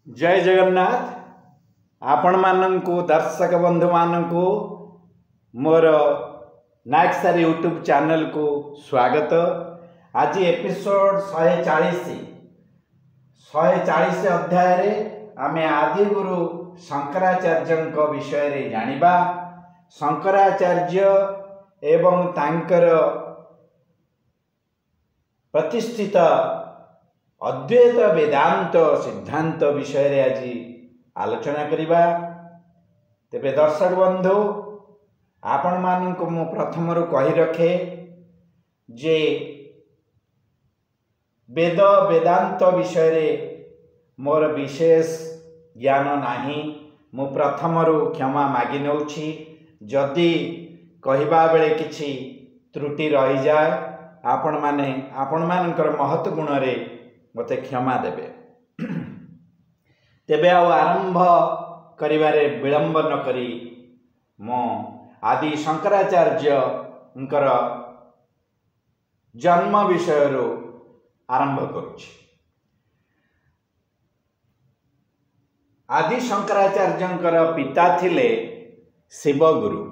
जय जगन्नाथ। आपण माननकु दर्शक बंधु माननकु मोर नायक सर यूट्यूब चैनल को स्वागत। आज एपिसोड 140 अध्याय रे आमे आदि गुरु शंकराचार्य विषय रे जानिबा। शंकराचार्य एवं तांकर प्रतिष्ठित अद्वैत वेदांत सिद्धांत विषय रे आज आलोचना करिबा। तेबे दर्शक बंधु आपण माननकु मु प्रथमरु कहि रखे जे वेद वेदांत विषय रे मोर विशेष ज्ञान नाही। मु प्रथमरु क्षमा मागी नउछि जदि कहिबा बेले किछि त्रुटि रहि जाय आपण मानकर महत् गुण रे मते क्षमा देबे। तेबे आरंभ करिबारे विलंब न करी मो आदि शंकराचार्य जन्म विषय आरंभ करुछि। आदि शंकराचार्य पिता थिले शिवगुरु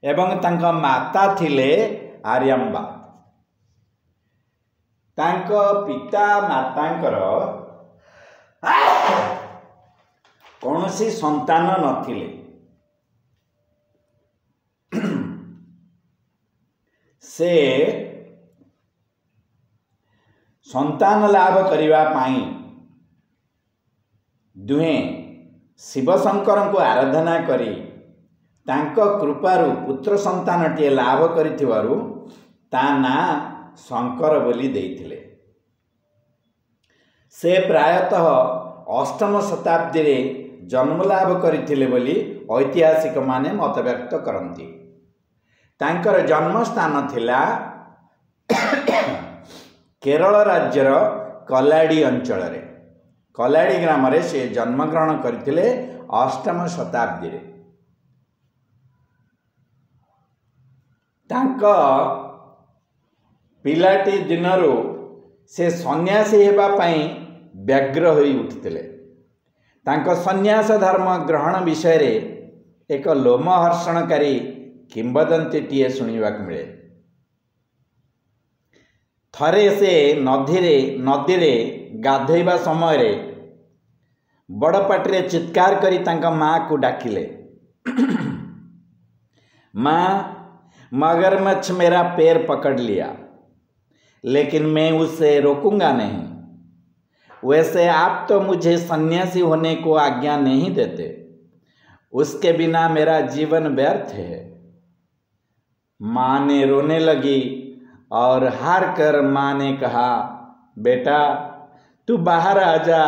एवं तांका माता थिले आर्यम्बा। तांको पिता मातांकर कौनसी संतान नथिले। से संतान लाभ करिवा पाई दुहे शिवशंकर को आराधना करी तांको कृपारु पुत्र संतानटिए लाभ करिथिवारु ता ना शंकर बोली देइथिले। से प्रायतः अष्टम शताब्दी रे जन्म लाभ करथिले बोली ऐतिहासिक माने मत व्यक्त करंती। तांकर जन्म स्थान थिला केरल राज्यर कलाड़ी अंचल रे। कलाड़ी ग्राम रे से जन्म ग्रहण करथिले अष्टम शताब्दी रे। तांका पिलाटी दिनरू से सन्यासी हेबा पाई व्यग्र होई उठिथिले। तांको सन्यास धर्म ग्रहण विषय रे एक लोमहर्षणकारी किंवदंती टीए सुनिबाक मिले। थरे से नदी रे गाधोइबा समय रे बड़ पाटरे चित्कार करी तांका माँ को डाकिले, माँ मगरमच्छ मेरा पैर पकड़ लिया लेकिन मैं उसे रोकूंगा नहीं। वैसे आप तो मुझे सन्यासी होने को आज्ञा नहीं देते, उसके बिना मेरा जीवन व्यर्थ है। माँ ने रोने लगी और हार कर माँ ने कहा, बेटा तू बाहर आ जा,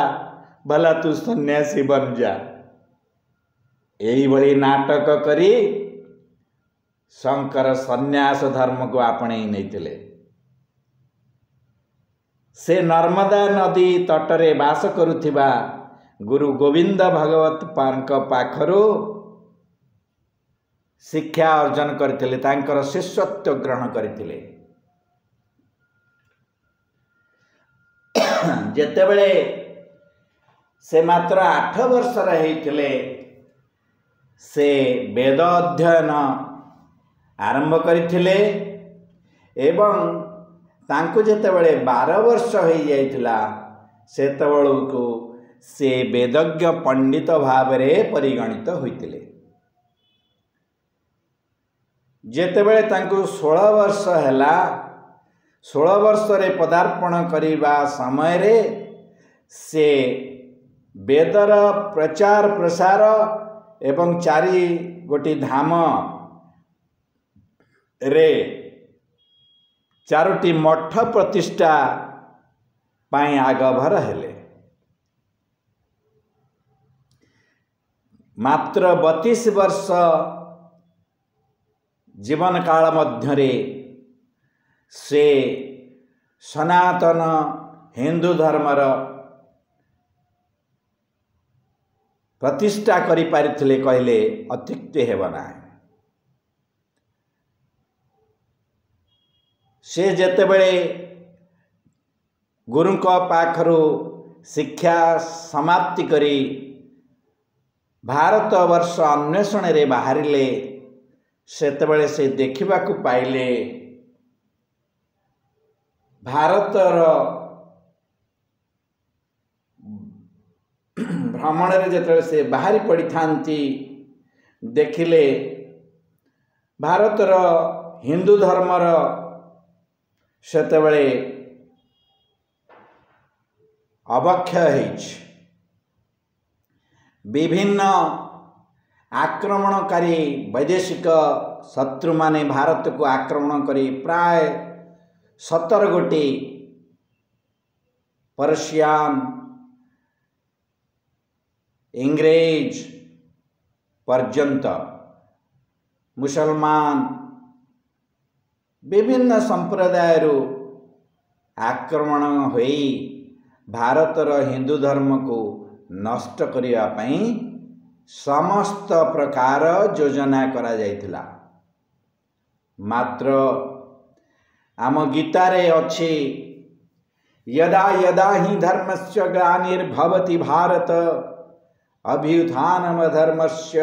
भला तू सन्यासी बन जा। यही भली नाटक करी शंकर सन्यास धर्म को आपणे नैथिले। से नर्मदा नदी तटरे बास करुथिबा गुरु गोविंद भगवत पाखरो शिक्षा अर्जन करथिले, तांकर शिष्यत्व ग्रहण करथिले। जेतेबेले से मात्र 8 वर्ष रहिथिले से वेद अध्ययन आरंभ करथिले एवं तांको जेतेबेले 12 वर्ष हो जाइथिला सेतेबेलको से वेदज्ञ पंडित भाव में परिगणित होइतिले। जेतेबेले तांको 16 वर्ष हैला, 16 वर्ष रे पदार्पण करिबा समय रे से वेदर प्रचार प्रसार एवं 4 गोटी धाम रे 4टी मठ प्रतिष्ठा पाई आगभर हेले। मात्र 32 वर्ष जीवन काल मध्य से सनातन हिंदू धर्मर प्रतिष्ठा करि पारिथिले कहले अत्युक्ति हेब नाही। से जेतेबेले गुरुଙ୍କ पाखरु शिक्षा समाप्ति करी भारत वर्ष अन्वेषण रे बाहरिले सेतेबेले से देखिबा को पाइले भारतर भ्रमण रे जेतेबेले से बाहरी पड़ी थांती देखिले भारतर हिंदू धर्मर सेतेबेले अवक्षय विभिन्न आक्रमणकारी वैदेशिक शत्रु माने भारत को आक्रमण करी प्राय 17 गोटी पर्शियन इंग्रेज पर्यंत मुसलमान विभिन्न संप्रदाय आक्रमण होई भारतर हिंदू धर्म को नष्ट करिया पई समस्त प्रकार योजना करा जायतिला। मात्र आम गीतारे अच्छी यदा यदा ही धर्मस्य ग्लानिर्भवति भारत अभ्युत्थानमधर्मस्य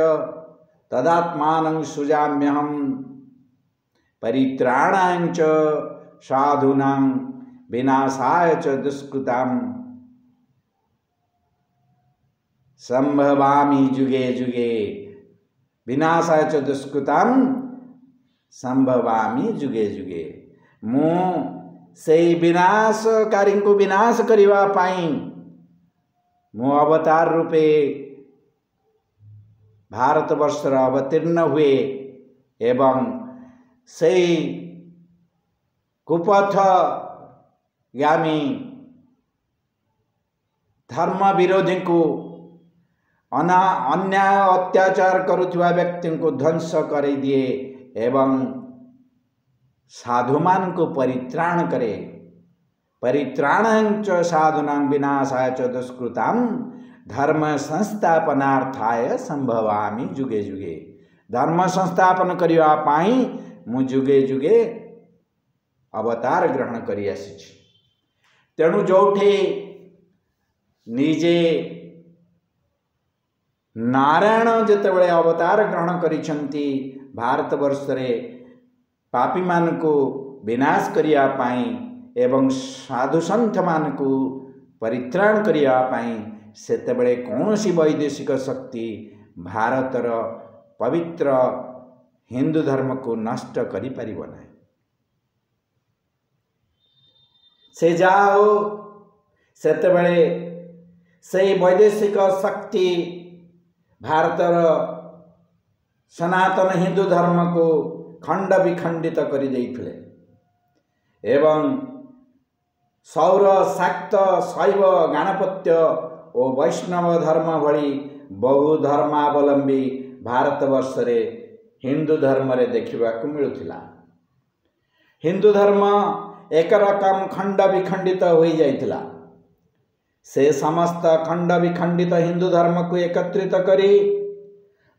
तदात्मानं सृजाम्यहम् परित्राणाय च साधूनां विनाशाय च दुष्कृताम् संभवामि जुगे जुगे विनाशाय च दुष्कृताम् संभवामि जुगे जुगे। मु सेई विनाशकारी को विनाश करिवा पाई मु अवतार रूपे भारत वर्ष अवतीर्ण हुए एवं सेई कुपथ गामी धर्म विरोधी को अन्याय अत्याचार करुवा व्यक्ति को ध्वंस कर दिए एवं साधुमान को परित्राण करे। परित्राणाय च साधूनां विनाशाय च दुष्कृतां धर्म संस्थापनार्थाय संभवामि जुगे जुगे। धर्म संस्थापन करिवा पाई मु जुगे जुगे अवतार ग्रहण करि आसीछि। तेणु जोठे निजे नारायण जेतेबेले अवतार ग्रहण करिसंती भारत वर्ष रे पापी मान को विनाश करिया पाई एवं साधु संत मान को परित्राण करिया पाई सेतेबेले कौनसी वैदेशिक शक्ति भारतर पवित्र हिंदू धर्म को नष्ट करि परिबो नाही। से जाओ सेतेबेले से वैदेशिक शक्ति भारतर सनातन हिंदू धर्म को खंड विखंडित करि देइथिले एवं सौर शाक्त शैव गणपत्य और वैष्णव धर्म भली बहु धर्मावलंबी भारत वर्ष रे हिंदू धर्म रे देखिबा को मिलुथिला। हिंदू धर्म एक रकम खंड विखंडित होई जाइथिला। से समस्त खंड विखंडित हिंदू धर्म को एकत्रित करी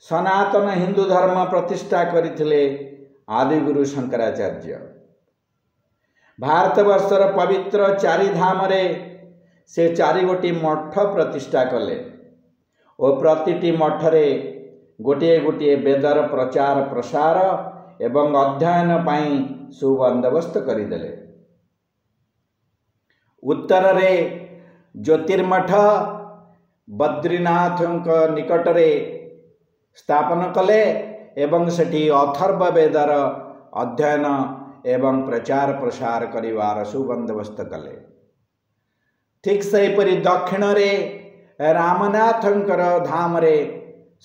सनातन हिंदू धर्म प्रतिष्ठा करथिले आदिगुरु शंकराचार्य। भारतवर्षर पवित्र चारि धाम रे से 4 गोटी मठ प्रतिष्ठा कले और प्रतिटी मठ रे गोटे गोटे वेदर प्रचार प्रसार एवं अध्ययन पाई सुबंदोबस्त करिदेले। उत्तर रे ज्योतिर्मठ बद्रीनाथ निकट रे स्थापन कले एवं सेठी अथर्व वेदर अध्ययन एवं प्रचार प्रसार करिवार सुबंदोबस्त कले। ठीक सेहीपरि दक्षिण रे रामनाथंकर धाम रे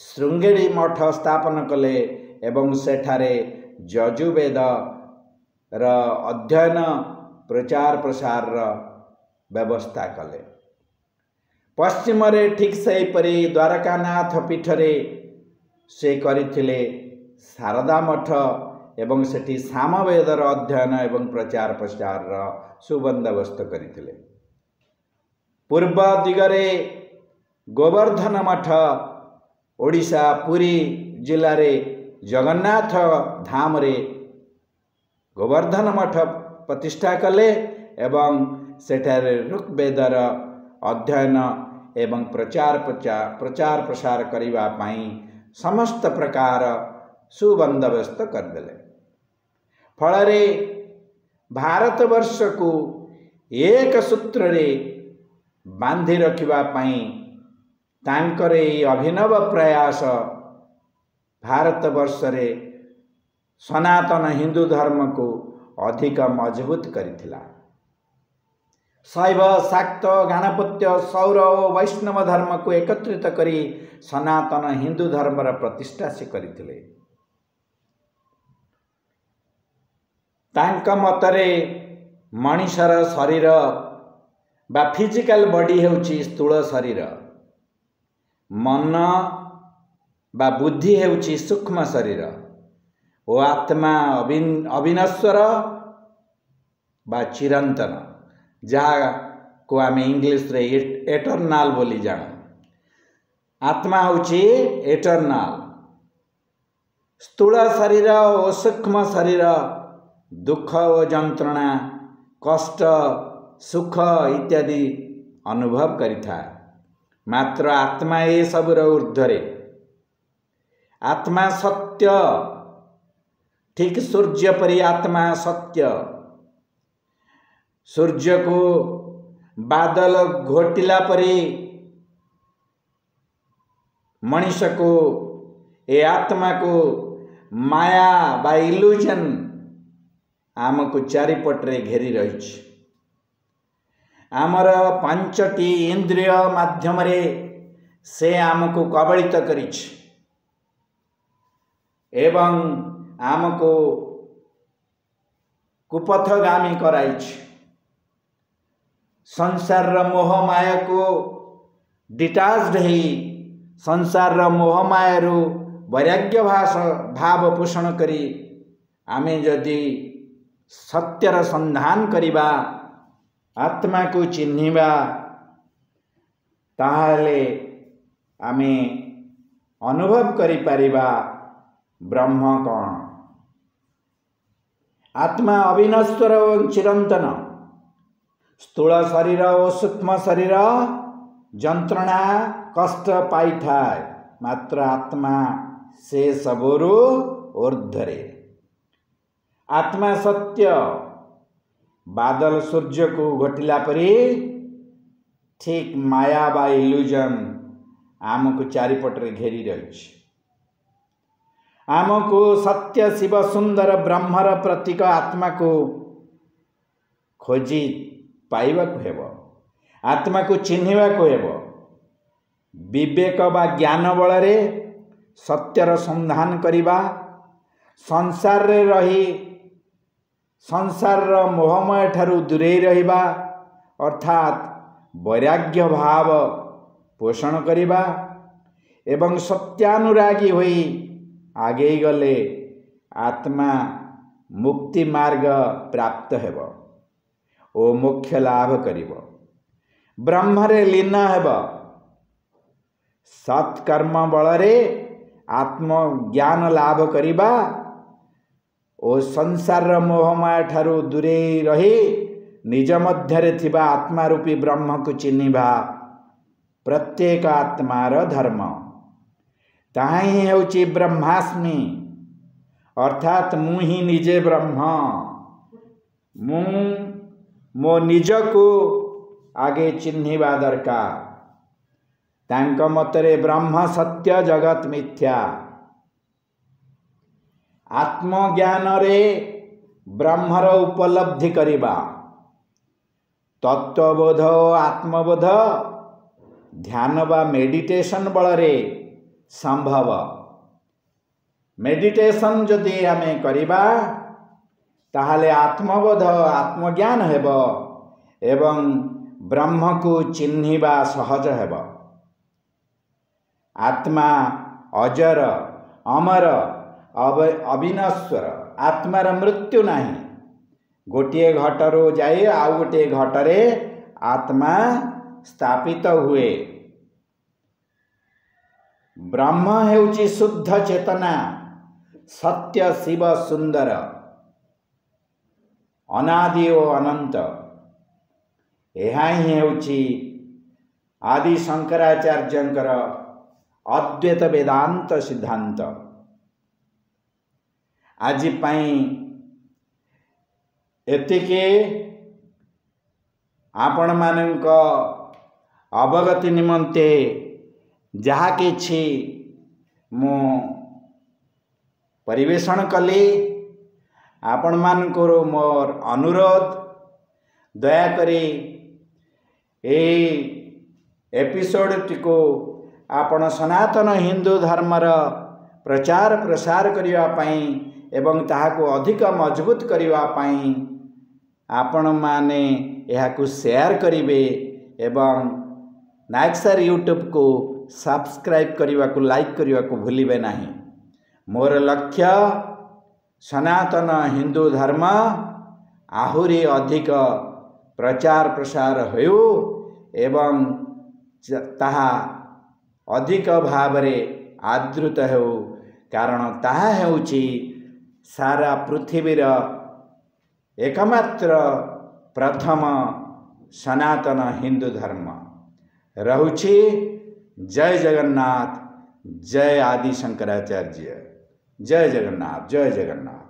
श्रृंगेरी मठ स्थापन कले एवं सेठारे यजुर्वेद र अध्ययन प्रचार प्रसार व्यवस्था कले। पश्चिम रे ठीक सेहीपरि द्वारकानाथ पीठ रे से करिथिले शारदा मठ एवं सेठी सामवेदर अध्ययन एवं प्रचार प्रसार सुबंदोबस्त करिथिले। पूर्व दिगरे गोवर्धन मठ ओडिशा पुरी जिला रे जगन्नाथ धाम रे गोवर्धन मठ प्रतिष्ठा कले एवं सेठारे ऋग्वेदर अध्ययन एवं प्रचार प्रसार करिबा पाई समस्त प्रकार सुबंदोबस्त करदेले। फलरे भारतवर्ष को एक सूत्र रे बांधि रखिबा पाई तांकर अभिनव प्रयास भारतवर्ष रे सनातन हिंदू धर्म को अधिक मजबूत करिथिला। शैव शाक्त गणपत्य सौर और वैष्णव धर्म को एकत्रित करी सनातन हिंदू धर्मर प्रतिष्ठा से करथिले। तांका मतरे मनुष्यर शरीर बा फिजिकल बॉडी हेउची स्थूल शरीर, मन बा बुद्धि हेउची सूक्ष्म शरीर ओ आत्मा अविनश्वर बा चिरंतन, जहाँ को आम इंग्लिश रे एटर्नाल बोली जान। आत्मा होची एटर्नाल। स्थूल शरीर और सूक्ष्म शरीर दुख और जंत्रणा, कष्ट, सुख इत्यादि अनुभव करिथा। मात्र आत्मा ये सबुर ऊर्ध्वरे। आत्मा सत्य, ठीक सूर्य परि आत्मा सत्य। सूर्य को बादल घोटिला परि मनुष्य को ए आत्मा को माया बा इल्यूजन आम को चारिपटे घेरी रही। आमर पांचटी इंद्रिय माध्यम रे से आमको कबलित करिछ एवं आमको कुपथगामी कराइछ। संसार मोह माया को डिटाच्ड ही संसार मोह मायारू वैराग्य भाव पोषण करी आमे जदि सत्यर संधान करिबा, आत्मा को चिन्हिबा, ताहले आमे अनुभव करि परिबा ब्रह्म कौन। आत्मा अविनश्वर और चिरंतन। स्थूल शरीर और सूक्ष्म शरीर जंत्रणा कष्ट पाई थाए, मात्र आत्मा से सबोरु ऊर्ध्वरे। आत्मा सत्य। बादल सूर्य को घोटिला परी ठीक माया बा इल्यूजन आमको चारिपटे घेरी रही। आमको सत्य शिव सुंदर ब्रह्मर प्रतीक आत्मा को खोजी पाइबा को हेबो, आत्मा को चिन्हिबा को हेबो। विवेक बा ज्ञान बल रे सत्यर संधान करिबा, संसार रे रही संसार मोहमय ठारू दूरे रहिबा अर्थात वैराग्य भाव पोषण करिबा एवं सत्यानुरागी होई आगे गले आत्मा मुक्ति मार्ग प्राप्त हेबो ओ मोक्ष लाभ करिबो, ब्रह्मरे लीन हेबो। सत्कर्म बलरे आत्मज्ञान लाभ करिबा ओ संसार मोहमाया ठारू दूरे रही निज मध्यरे थिबा आत्मा रूपी ब्रह्म को चिन्हिबा प्रत्येक आत्मार धर्म। ताहा ही हेउची ब्रह्मास्मि अर्थात मु ही निजे ब्रह्म। मु मो निज को आगे चिन्हिबा दरकार। तांक मतरे ब्रह्म सत्य जगत मिथ्या। आत्मज्ञान रे ब्रह्मर उपलब्धि करिबा, तत्वबोध आत्मबोध ध्यान बा मेडिटेशन बल रे संभव। मेडिटेशन जदि आमे करिबा ताहले आत्मबोध आत्मज्ञान हेबो एवं ब्रह्म को चिन्हिबा सहज हेबो। आत्मा अजर अमर अविनश्वर। आत्मार मृत्यु नहीं। गोटे घटरू जाए आउ गोटे घटरे आत्मा स्थापित हुए। ब्रह्म हेउची शुद्ध चेतना, सत्य शिव सुंदर, अनादि ओ अनंत। यह ही हेउची आदि शंकराचार्यंकर अद्वैत वेदांत सिद्धांत आज एतिके आपण मानक अवगति निमंते जहा किछि मु परिवेषण कली आपण मानकर मोर अनुरोध दयाकरी ए एपिसोड टिको आपण सनातन हिंदू धर्मर प्रचार प्रसार करिवा पई एवं ताहाको अधिक मजबूत करिवा पई आपण माने एहाकु शेयर करिवे एवं नायक सर यूट्यूब को सब्सक्राइब करने को लाइक करने को भूलिबे नहीं। मोर लक्ष्य सनातन हिंदू धर्म आहुरी अधिक प्रचार प्रसार हो एवं ताहा अधिक भाव आदृत हो कारण ताहा हेउची सारा पृथ्वीर एकमात्र प्रथम सनातन हिंदू धर्म रहुछि। जय जगन्नाथ, जय आदि शंकराचार्य, जय जगन्नाथ, जय जगन्नाथ।